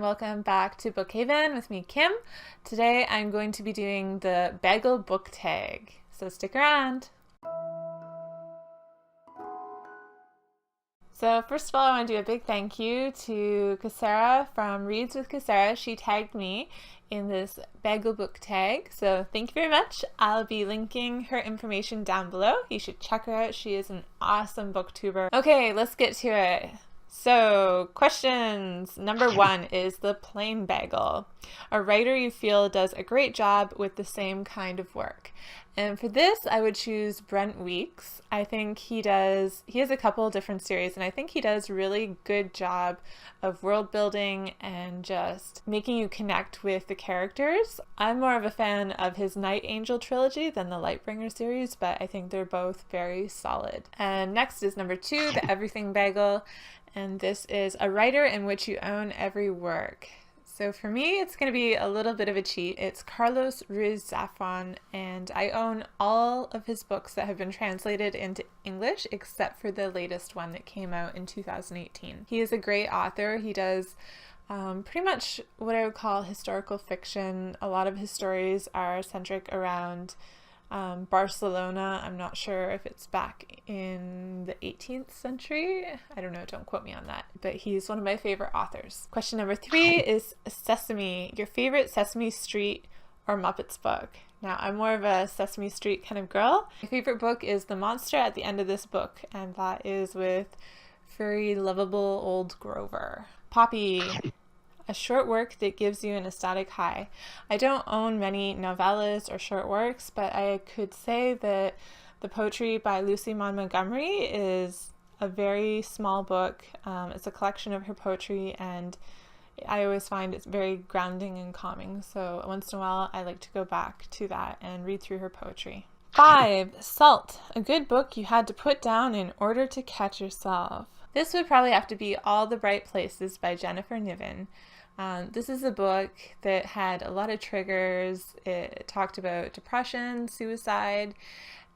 welcome back to Bookhaven with me, Kim. Today I'm going to be doing the Bagel Book Tag, so stick around. So first of all, I want to do a big thank you to Casara from Reads with Casara. She tagged me in this Bagel Book Tag, so thank you very much. I'll be linking her information down below. You should check her out. She is an awesome booktuber. Okay, let's get to it. So, questions. Number 1 is the plain bagel. A writer you feel does a great job with the same kind of work. And for this, I would choose Brent Weeks. I think he has a couple different series, and I think he does a really good job of world building and just making you connect with the characters. I'm more of a fan of his Night Angel trilogy than the Lightbringer series, but I think they're both very solid. And next is number 2, the Everything Bagel. And this is a writer in which you own every work. So for me, it's going to be a little bit of a cheat. It's Carlos Ruiz Zafón, and I own all of his books that have been translated into English, except for the latest one that came out in 2018. He is a great author. He does pretty much what I would call historical fiction. A lot of his stories are centric around Barcelona. I'm not sure if it's back in the 18th century. I don't know, don't quote me on that, but he's one of my favorite authors. Question number 3 is Sesame, your favorite Sesame Street or Muppets book. Now, I'm more of a Sesame Street kind of girl. My favorite book is The Monster at the End of This Book, and that is with furry, lovable old Grover. Poppy, a short work that gives you an ecstatic high. I don't own many novellas or short works, but I could say that the poetry by Lucy Maud Montgomery is a very small book. It's a collection of her poetry, and I always find it's very grounding and calming. So once in a while, I like to go back to that and read through her poetry. 5, Salt, a good book you had to put down in order to catch yourself. This would probably have to be All the Bright Places by Jennifer Niven. This is a book that had a lot of triggers. It talked about depression, suicide,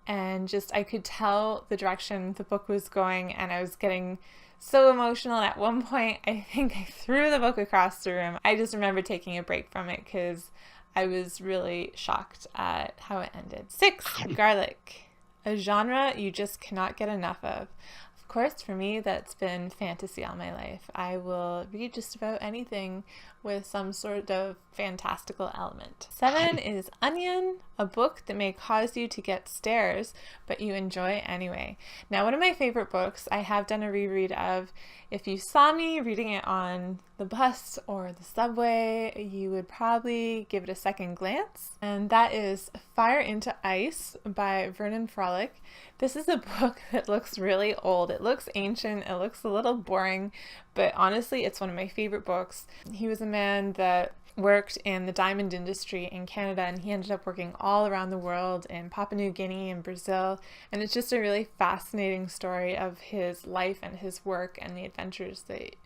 and just I could tell the direction the book was going, and I was getting so emotional. At one point, I think I threw the book across the room. I just remember taking a break from it because I was really shocked at how it ended. 6, Garlic, a genre you just cannot get enough of. Of course, for me, that's been fantasy all my life. I will read just about anything with some sort of fantastical element. 7 is Onion, a book that may cause you to get stares, but you enjoy anyway. Now, one of my favorite books I have done a reread of. If you saw me reading it on the bus or the subway, you would probably give it a second glance, and that is Fire into Ice by Vernon Feil. This is a book that looks really old. It looks ancient, it looks a little boring, but honestly, it's one of my favorite books. He was a man that worked in the diamond industry in Canada, and he ended up working all around the world in Papua New Guinea and Brazil, and it's just a really fascinating story of his life and his work and the adventures that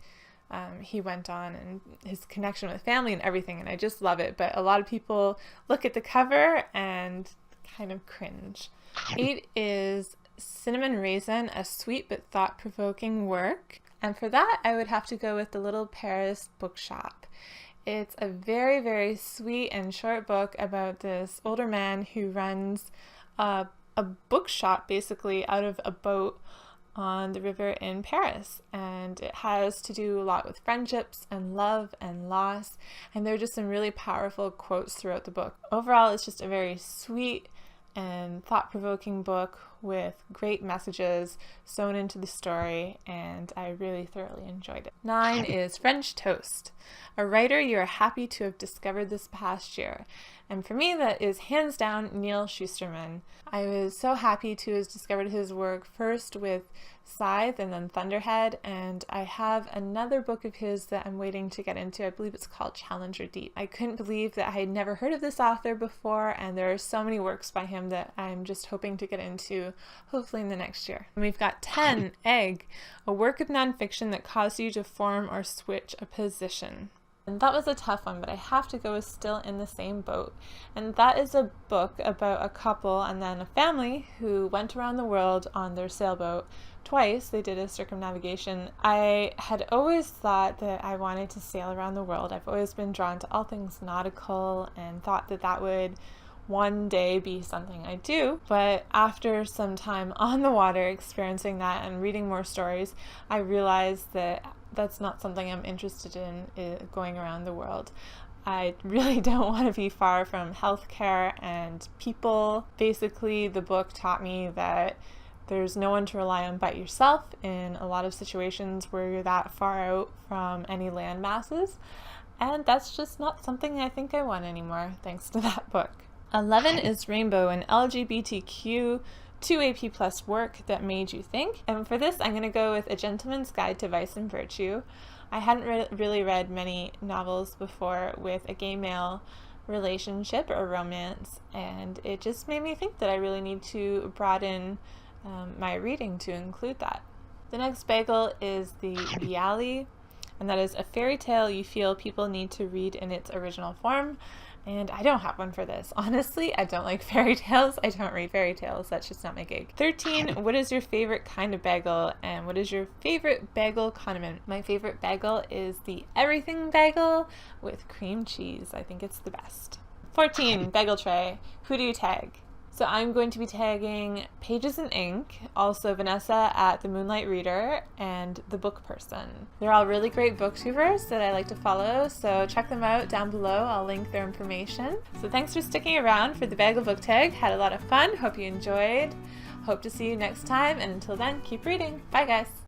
he went on and his connection with family and everything, and I just love it. But a lot of people look at the cover and kind of cringe. 8 is Cinnamon Raisin, a sweet but thought-provoking work, and for that I would have to go with The Little Paris Bookshop. It's a very, very sweet and short book about this older man who runs a bookshop basically out of a boat on the river in Paris, and it has to do a lot with friendships and love and loss, and there are just some really powerful quotes throughout the book. Overall, it's just a very sweet and thought-provoking book with great messages sewn into the story, and I really thoroughly enjoyed it. 9 is French Toast, a writer you are happy to have discovered this past year. And for me, that is hands down Neal Shusterman. I was so happy to have discovered his work first with Scythe and then Thunderhead, and I have another book of his that I'm waiting to get into. I believe it's called Challenger Deep. I couldn't believe that I had never heard of this author before, and there are so many works by him that I'm just hoping to get into, hopefully in the next year. And we've got 10, Egg, a work of nonfiction that caused you to form or switch a position. And that was a tough one, but I have to go with Still in the Same Boat. And that is a book about a couple and then a family who went around the world on their sailboat twice. They did a circumnavigation. I had always thought that I wanted to sail around the world. I've always been drawn to all things nautical and thought that that would one day be something I do. But after some time on the water experiencing that and reading more stories, I realized that that's not something I'm interested in, going around the world. I really don't want to be far from healthcare and people. Basically, the book taught me that there's no one to rely on but yourself in a lot of situations where you're that far out from any land masses. And that's just not something I think I want anymore, thanks to that book. 11 is Rainbow, an LGBTQ 2AP plus work that made you think. And for this, I'm going to go with A Gentleman's Guide to Vice and Virtue. I hadn't really read many novels before with a gay male relationship or romance, and it just made me think that I really need to broaden my reading to include that. The next bagel is the Reali, and that is a fairy tale you feel people need to read in its original form. And I don't have one for this. Honestly, I don't like fairy tales. I don't read fairy tales. That's just not my gig. 13, what is your favorite kind of bagel? And what is your favorite bagel condiment? My favorite bagel is the Everything Bagel with cream cheese. I think it's the best. 14, bagel tray. Who do you tag? So I'm going to be tagging Pages and Ink, also Vanessa at The Moonlight Reader, and The Book Person. They're all really great booktubers that I like to follow, so check them out down below. I'll link their information. So thanks for sticking around for the Bagel Book Tag. Had a lot of fun. Hope you enjoyed. Hope to see you next time, and until then, keep reading. Bye, guys.